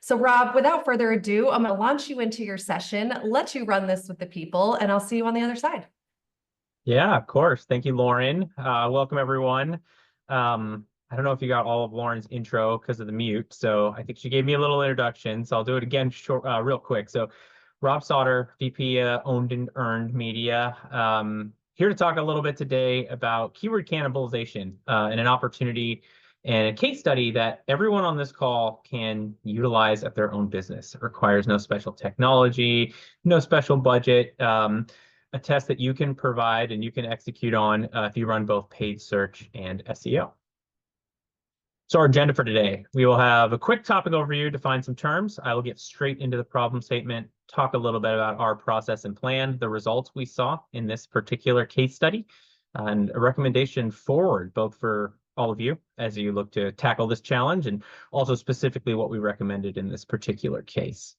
So Rob, without further ado, I'm going to launch you into your session, let you run this with the people, and I'll see you on the other side. Yeah, of course. Thank you, Lauren. Welcome, everyone. I don't know if you got all of Lauren's intro because of the mute, so I think she gave me a little introduction, so I'll do it again real quick. So Rob Sauter, VP Owned and Earned Media. Here to talk a little bit today about keyword cannibalization and an opportunity and a case study that everyone on this call can utilize at their own business. It requires no special technology, no special budget. A test that you can provide and you can execute on if you run both paid search and SEO. So our agenda for today, we will have a quick topic overview, define some terms. I will get straight into the problem statement, talk a little bit about our process and plan, the results we saw in this particular case study, and a recommendation forward, both for all of you as you look to tackle this challenge, and also specifically what we recommended in this particular case.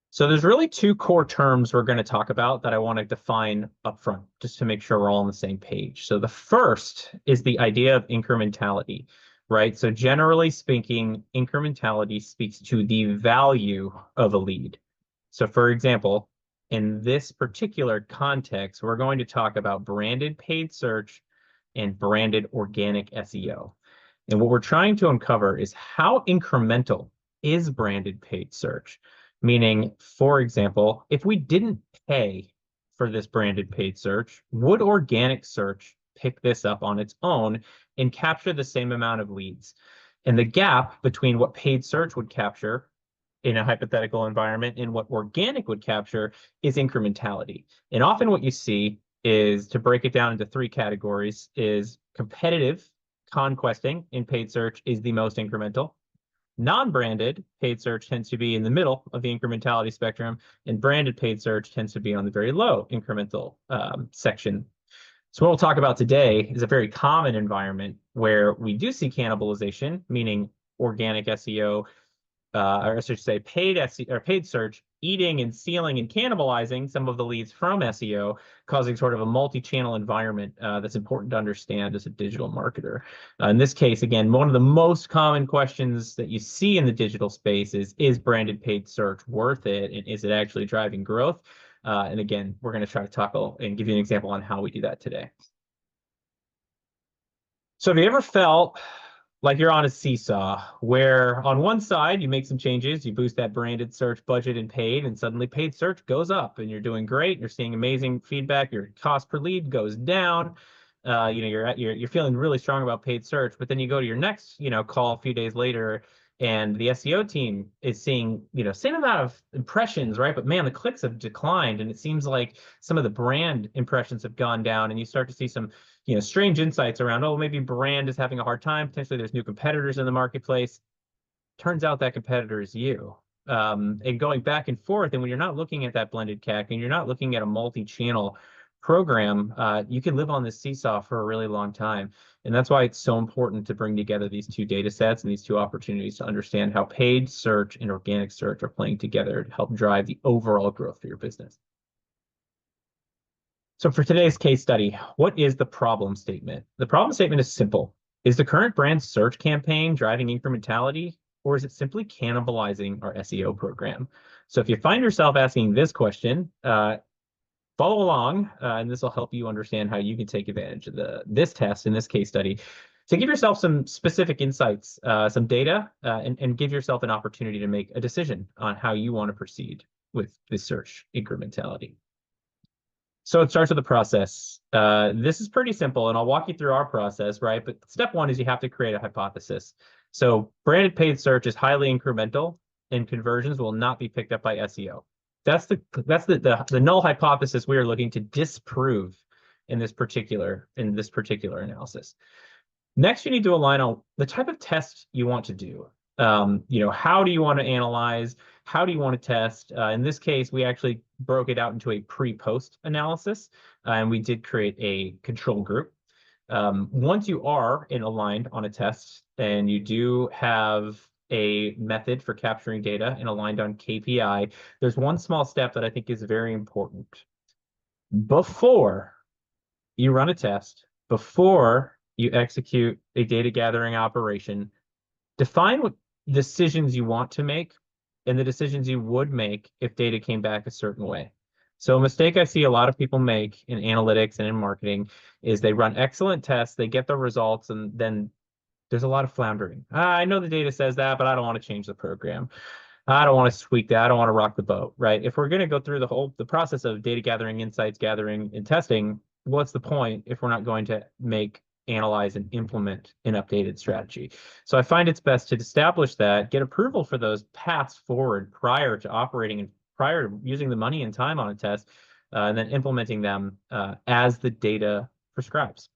So there's really two core terms we're going to talk about that I want to define upfront, just to make sure we're all on the same page. So the first is the idea of incrementality, right? So generally speaking, incrementality speaks to the value of a lead. So for example, in this particular context, we're going to talk about branded paid search and branded organic SEO. And what we're trying to uncover is how incremental is branded paid search? Meaning, for example, if we didn't pay for this branded paid search, would organic search pick this up on its own and capture the same amount of leads? And the gap between what paid search would capture in a hypothetical environment and what organic would capture is incrementality. And often what you see is, to break it down into three categories, is competitive conquesting in paid search is the most incremental. Non-branded paid search tends to be in the middle of the incrementality spectrum, and branded paid search tends to be on the very low incremental section. So what we'll talk about today is a very common environment where we do see cannibalization, meaning organic SEO, or I should say paid SEO or paid search eating and stealing and cannibalizing some of the leads from SEO, causing sort of a multi-channel environment that's important to understand as a digital marketer. In this case, again, one of the most common questions that you see in the digital space is branded paid search worth it? And is it actually driving growth? And again, we're going to try to tackle and give you an example on how we do that today. So have you ever felt like you're on a seesaw where on one side you make some changes, you boost that branded search budget and paid, and suddenly paid search goes up and you're doing great, you're seeing amazing feedback, your cost per lead goes down, you're feeling really strong about paid search, but then you go to your next call a few days later and the SEO team is seeing same amount of impressions, right? But man, the clicks have declined, and it seems like some of the brand impressions have gone down, and you start to see some strange insights around, oh, maybe brand is having a hard time. Potentially there's new competitors in the marketplace. Turns out that competitor is you. And going back and forth, and when you're not looking at that blended CAC and you're not looking at a multi-channel program, you can live on this seesaw for a really long time. And that's why it's so important to bring together these two data sets and these two opportunities to understand how paid search and organic search are playing together to help drive the overall growth for your business. So for today's case study, what is the problem statement? The problem statement is simple. Is the current brand search campaign driving incrementality, or is it simply cannibalizing our SEO program? So if you find yourself asking this question, follow along, and this will help you understand how you can take advantage of this test in this case study to give yourself some specific insights, some data, and give yourself an opportunity to make a decision on how you want to proceed with this search incrementality. So it starts with the process. This is pretty simple, and I'll walk you through our process, right? But step one is you have to create a hypothesis. So branded paid search is highly incremental, and conversions will not be picked up by SEO. That's the null hypothesis we are looking to disprove in this particular analysis. Next, you need to align on the type of test you want to do. How do you want to analyze? How do you want to test? In this case, we actually broke it out into a pre-post analysis, and we did create a control group. Once you are aligned on a test and you do have a method for capturing data and aligned on KPI, there's one small step that I think is very important. Before you run a test, before you execute a data gathering operation, define what decisions you want to make and the decisions you would make if data came back a certain way. So a mistake I see a lot of people make in analytics and in marketing is they run excellent tests, they get the results, and then there's a lot of floundering. I know the data says that, but I don't want to change the program. I don't want to tweak that. I don't want to rock the boat, right? If we're going to go through the process of data gathering, insights gathering, and testing, what's the point if we're not going to analyze, and implement an updated strategy? So I find it's best to establish that, get approval for those paths forward prior to operating and prior to using the money and time on a test, and then implementing them as the data prescribes.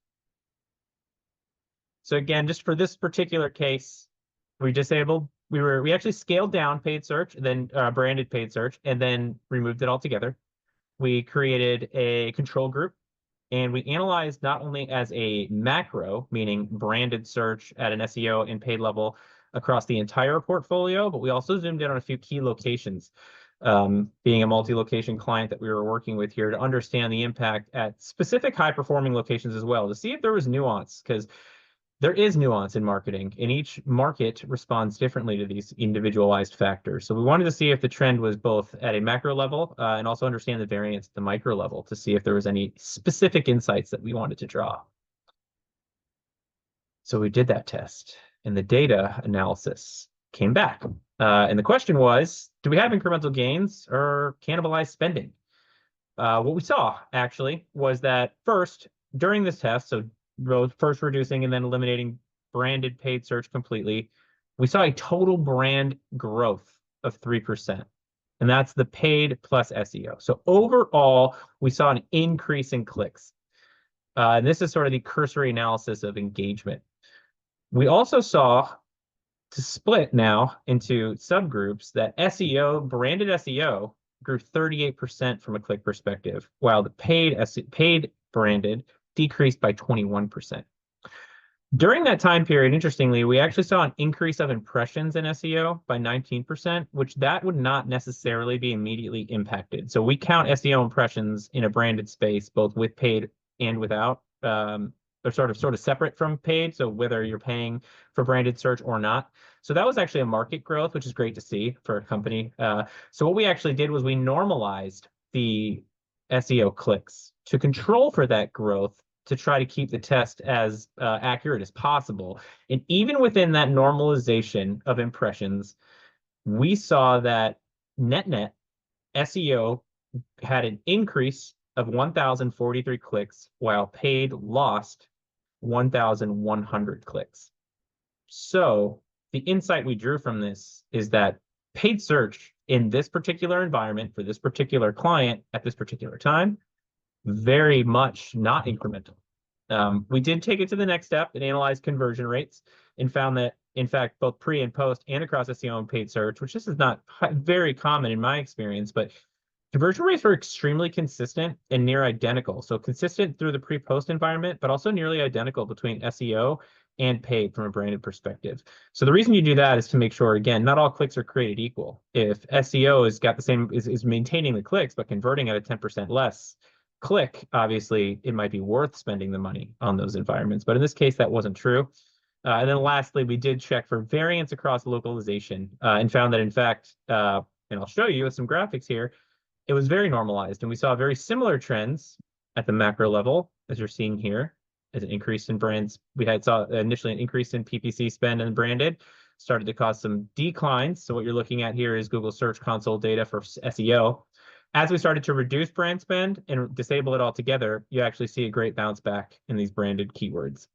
So again, just for this particular case, we actually scaled down paid search, then branded paid search, and then removed it altogether. We created a control group, and we analyzed not only as a macro, meaning branded search at an SEO and paid level across the entire portfolio, but we also zoomed in on a few key locations, being a multi-location client that we were working with here, to understand the impact at specific high-performing locations as well, to see if there was nuance, because there is nuance in marketing, and each market responds differently to these individualized factors. So we wanted to see if the trend was both at a macro level and also understand the variance at the micro level to see if there was any specific insights that we wanted to draw. So we did that test, and the data analysis came back. And the question was, do we have incremental gains or cannibalized spending? What we saw, actually, was that first, during this test, so first reducing and then eliminating branded paid search completely, we saw a total brand growth of 3%. And that's the paid plus SEO. So overall, we saw an increase in clicks. And this is sort of the cursory analysis of engagement. We also saw, to split now into subgroups, that branded SEO grew 38% from a click perspective, while the paid branded decreased by 21%. During that time period, interestingly, we actually saw an increase of impressions in SEO by 19%, which that would not necessarily be immediately impacted. So we count SEO impressions in a branded space, both with paid and without. They're sort of separate from paid, so whether you're paying for branded search or not. So that was actually a market growth, which is great to see for a company. So what we actually did was we normalized the SEO clicks to control for that growth, to try to keep the test as accurate as possible. And even within that normalization of impressions, we saw that net SEO had an increase of 1,043 clicks, while paid lost 1,100 clicks. So the insight we drew from this is that paid search in this particular environment for this particular client at this particular time, very much not incremental. We did take it to the next step and analyze conversion rates, and found that, in fact, both pre and post and across SEO and paid search, which this is not very common in my experience, but conversion rates were extremely consistent and near identical. So consistent through the pre-post environment, but also nearly identical between SEO and paid from a branded perspective. So the reason you do that is to make sure, again, not all clicks are created equal. If SEO is maintaining the clicks, but converting at a 10% less click, obviously it might be worth spending the money on those environments. But in this case, that wasn't true. And then lastly, we did check for variance across localization and found that, in fact, and I'll show you with some graphics here, it was very normalized, and we saw very similar trends at the macro level, as you're seeing here, as an increase in brands. Saw initially an increase in PPC spend and branded, started to cause some declines. So what you're looking at here is Google Search Console data for SEO. As we started to reduce brand spend and disable it altogether, you actually see a great bounce back in these branded keywords.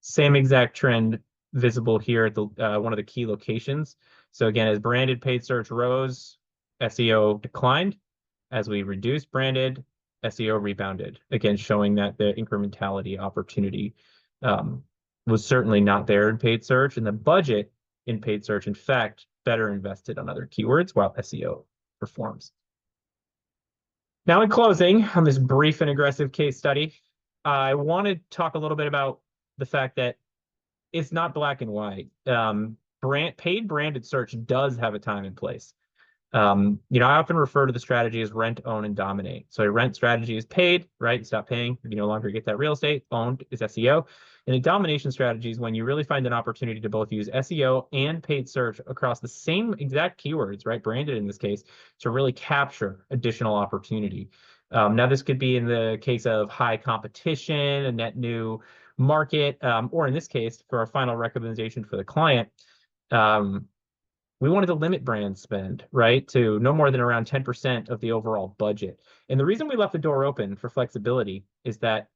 Same exact trend visible here at the one of the key locations. So again, as branded paid search rose, SEO declined. As we reduced branded, SEO rebounded. Again, showing that the incrementality opportunity was certainly not there in paid search, and the budget in paid search, in fact, better invested on other keywords while SEO performs. Now, in closing on this brief and aggressive case study, I want to talk a little bit about the fact that it's not black and white. Paid branded search does have a time and place. I often refer to the strategy as rent, own, and dominate. So a rent strategy is paid, right? You stop paying, you no longer get that real estate. Owned is SEO. And a domination strategy is when you really find an opportunity to both use SEO and paid search across the same exact keywords, right? Branded in this case, to really capture additional opportunity. Now, this could be in the case of high competition, a net new market, or in this case, for our final recommendation for the client, we wanted to limit brand spend, right, to no more than around 10% of the overall budget. And the reason we left the door open for flexibility is that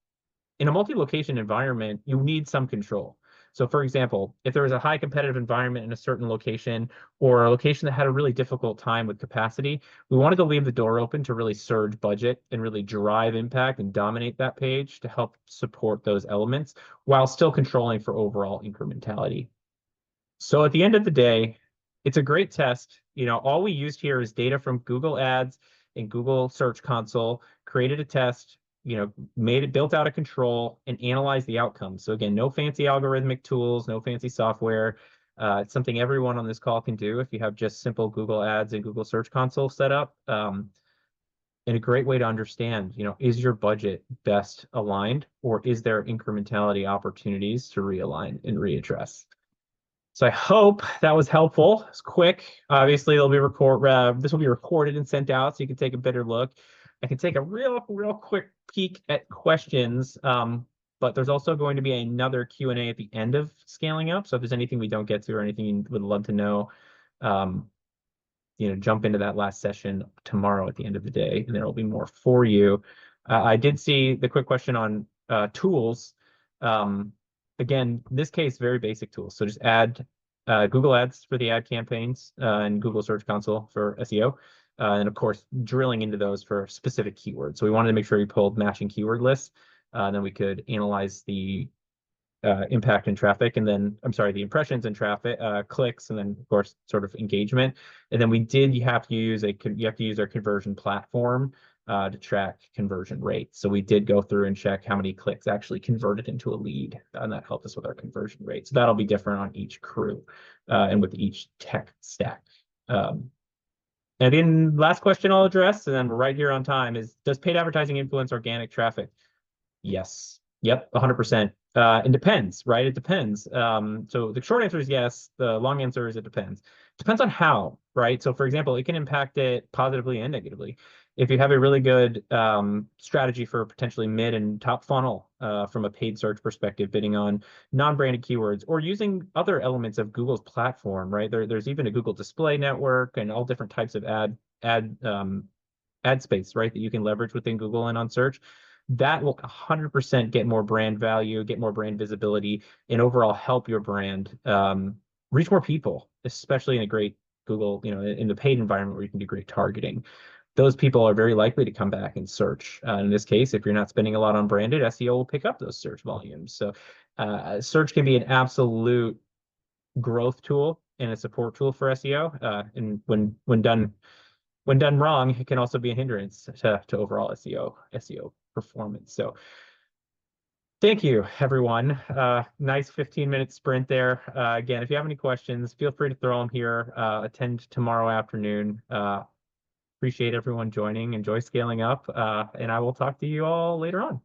in a multi-location environment, you need some control. So for example, if there was a high competitive environment in a certain location or a location that had a really difficult time with capacity, we wanted to leave the door open to really surge budget and really drive impact and dominate that page to help support those elements while still controlling for overall incrementality. So at the end of the day, it's a great test. All we used here is data from Google Ads and Google Search Console, created a test, built out a control and analyzed the outcomes. So again, no fancy algorithmic tools, no fancy software. It's something everyone on this call can do if you have just simple Google Ads and Google Search Console set up. And a great way to understand, is your budget best aligned, or is there incrementality opportunities to realign and readdress? So I hope that was helpful. It's quick. Obviously, this will be recorded and sent out, so you can take a better look. I can take a real quick peek at questions, but there's also going to be another Q&A at the end of scaling up. So if there's anything we don't get to or anything you would love to know, jump into that last session tomorrow at the end of the day, and there will be more for you. I did see the quick question on tools. Again, in this case, very basic tools. So just add Google Ads for the ad campaigns and Google Search Console for SEO. And of course, drilling into those for specific keywords. So we wanted to make sure we pulled matching keyword lists. Then we could analyze the impact and traffic, and then, the impressions and traffic, clicks, and then of course, sort of engagement. And then you have to use our conversion platform to track conversion rates. So we did go through and check how many clicks actually converted into a lead, and that helped us with our conversion rate. So that'll be different on each crew and with each tech stack. And then last question I'll address, and then we're right here on time, is does paid advertising influence organic traffic? Yes. Yep, 100%. It depends, right? It depends. So the short answer is yes. The long answer is it depends. Depends on how, right? So for example, it can impact it positively and negatively. If you have a really good strategy for potentially mid and top funnel from a paid search perspective, bidding on non-branded keywords or using other elements of Google's platform, right? There's even a Google Display Network and all different types of ad space, right, that you can leverage within Google and on search. That will 100% get more brand value, get more brand visibility, and overall help your brand reach more people, especially in a great Google, in the paid environment where you can do great targeting. Those people are very likely to come back and search. In this case, if you're not spending a lot on branded, SEO will pick up those search volumes. So search can be an absolute growth tool and a support tool for SEO. And when done wrong, it can also be a hindrance to overall SEO performance. So thank you, everyone. Nice 15-minute sprint there. Again, if you have any questions, feel free to throw them here. Attend tomorrow afternoon. Appreciate everyone joining. Enjoy scaling up. And I will talk to you all later on.